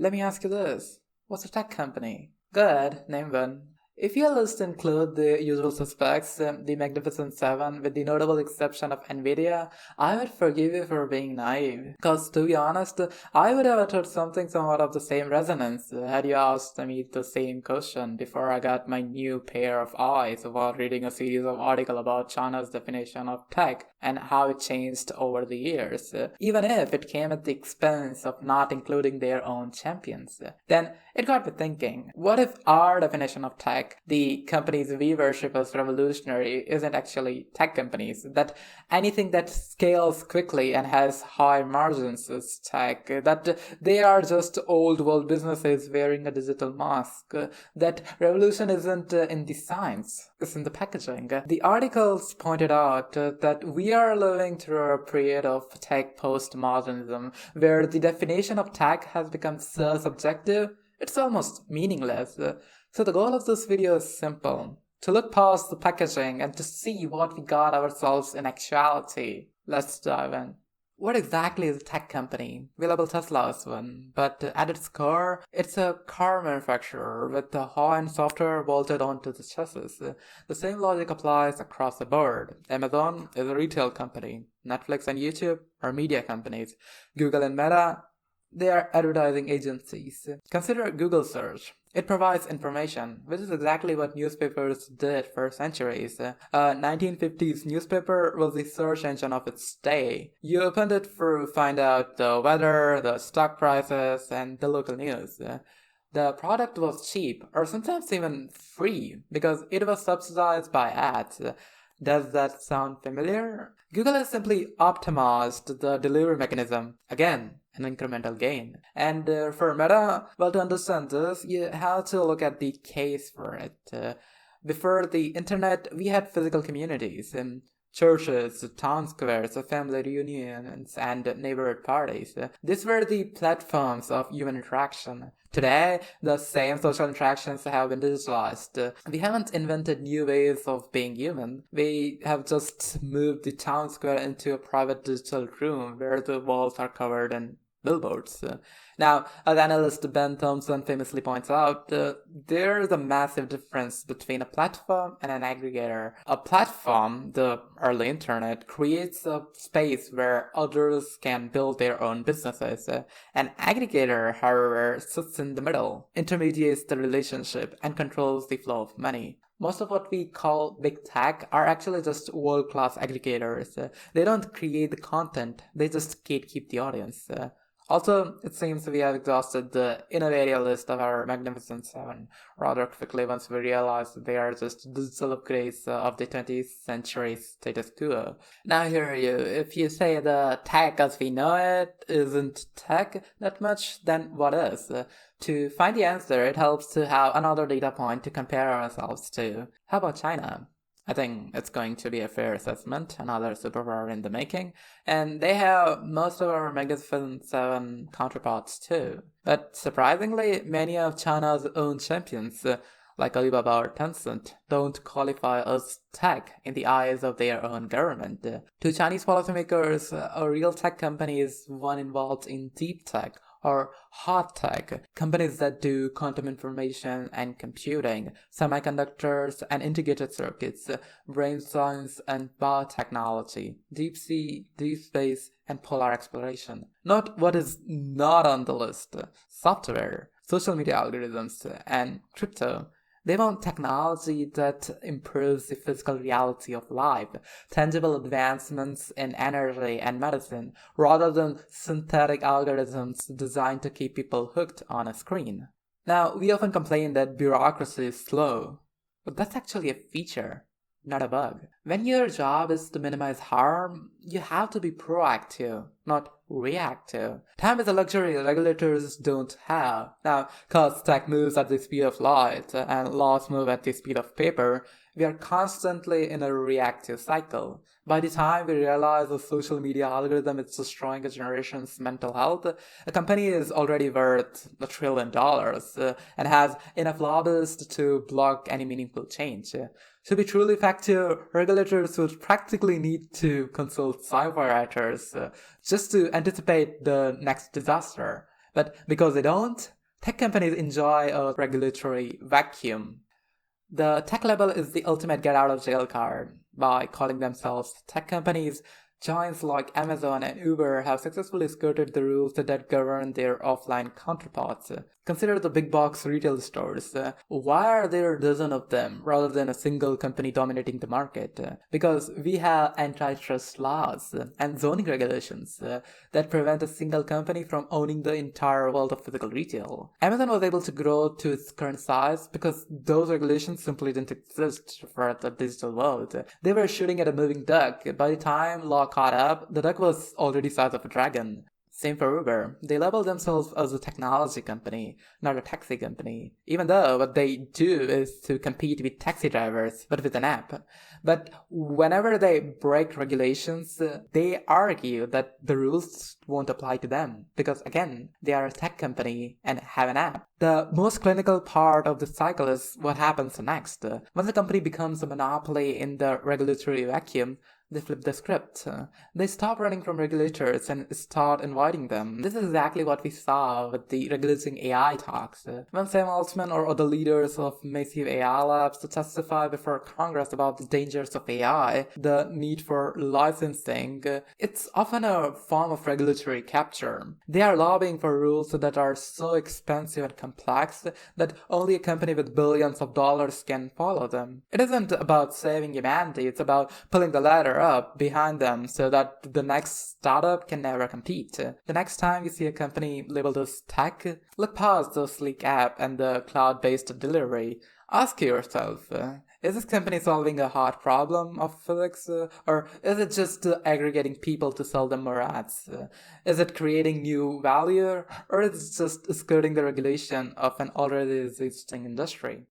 Let me ask you this. What's a tech company? Good, name one. If your list include the usual suspects, the Magnificent Seven, with the notable exception of Nvidia, I would forgive you for being naive. Because to be honest, I would have uttered something somewhat of the same resonance had you asked me the same question before I got my new pair of eyes while reading a series of articles about China's definition of tech and how it changed over the years, even if it came at the expense of not including their own champions. Then it got me thinking, what if our definition of tech, the companies we worship as revolutionary, isn't actually tech companies? That anything that scales quickly and has high margins is tech, that they are just old world businesses wearing a digital mask, that revolution isn't in the science, it's in the packaging. The articles pointed out that we are living through a period of tech postmodernism where the definition of tech has become so subjective it's almost meaningless. So the goal of this video is simple. To look past the packaging and to see what we got ourselves in actuality. Let's dive in. What exactly is a tech company? We label Tesla as one, but at its core, it's a car manufacturer with the high-end software bolted onto the chassis. The same logic applies across the board. Amazon is a retail company. Netflix and YouTube are media companies. Google and Meta, they are advertising agencies. Consider Google search. It provides information, which is exactly what newspapers did for centuries. A 1950s newspaper was the search engine of its day. You opened it to find out the weather, the stock prices, and the local news. The product was cheap, or sometimes even free, because it was subsidized by ads. Does that sound familiar? Google has simply optimized the delivery mechanism. Again, an incremental gain. And for Meta, well, to understand this, you have to look at the case for it. Before the internet, we had physical communities in churches, town squares, family reunions, and neighborhood parties. These were the platforms of human interaction. Today, the same social interactions have been digitalized. We haven't invented new ways of being human. We have just moved the town square into a private digital room where the walls are covered in billboards. Now, as analyst Ben Thompson famously points out, there is a massive difference between a platform and an aggregator. A platform, the early internet, creates a space where others can build their own businesses. An aggregator, however, sits in the middle, intermediates the relationship, and controls the flow of money. Most of what we call big tech are actually just world-class aggregators. They don't create the content, they just gatekeep the audience. Also, it seems we have exhausted the innovative list of our Magnificent Seven rather quickly once we realize that they are just digital upgrades of the 20th century status quo. Now I hear you. If you say the tech as we know it isn't tech that much, then what is? To find the answer, it helps to have another data point to compare ourselves to. How about China? I think it's going to be a fair assessment, another superpower in the making, and they have most of our Magnificent Seven counterparts too. But surprisingly, many of China's own champions, like Alibaba or Tencent, don't qualify as tech in the eyes of their own government. To Chinese policymakers, a real tech company is one involved in deep tech, or hard tech, companies that do quantum information and computing, semiconductors and integrated circuits, brain science and biotechnology, deep sea, deep space, and polar exploration. Not what is not on the list: software, social media algorithms, and crypto. They want technology that improves the physical reality of life, tangible advancements in energy and medicine, rather than synthetic algorithms designed to keep people hooked on a screen. Now, we often complain that bureaucracy is slow, but that's actually a feature, not a bug. When your job is to minimize harm, you have to be proactive, not reactive. Time is a luxury regulators don't have. Now, cause tech moves at the speed of light and laws move at the speed of paper, we are constantly in a reactive cycle. By the time we realize a social media algorithm is destroying a generation's mental health, a company is already worth $1 trillion and has enough lobbyists to block any meaningful change. To be truly effective, regulators would practically need to consult sci-fi writers just to anticipate the next disaster. But because they don't, tech companies enjoy a regulatory vacuum. The tech label is the ultimate get out of jail card. By calling themselves tech companies, giants like Amazon and Uber have successfully skirted the rules that govern their offline counterparts. Consider the big box retail stores. Why are there a dozen of them rather than a single company dominating the market? Because we have antitrust laws and zoning regulations that prevent a single company from owning the entire world of physical retail. Amazon was able to grow to its current size because those regulations simply didn't exist for the digital world. They were shooting at a moving duck. By the time law caught up, the duck was already the size of a dragon. Same for Uber. They label themselves as a technology company, not a taxi company, even though what they do is to compete with taxi drivers, but with an app. But whenever they break regulations, they argue that the rules won't apply to them, because again, they are a tech company and have an app. The most clinical part of the cycle is what happens next. Once a company becomes a monopoly in the regulatory vacuum, they flip the script. They stop running from regulators and start inviting them. This is exactly what we saw with the regulating AI talks. When Sam Altman or other leaders of massive AI labs testify before Congress about the dangers of AI, the need for licensing, it's often a form of regulatory capture. They are lobbying for rules that are so expensive and complex that only a company with billions of dollars can follow them. It isn't about saving humanity, it's about pulling the ladder up behind them so that the next startup can never compete. The next time you see a company labeled as tech, look past the sleek app and the cloud-based delivery. Ask yourself, is this company solving a hard problem of physics, or is it just aggregating people to sell them more ads? Is it creating new value, or is it just skirting the regulation of an already existing industry?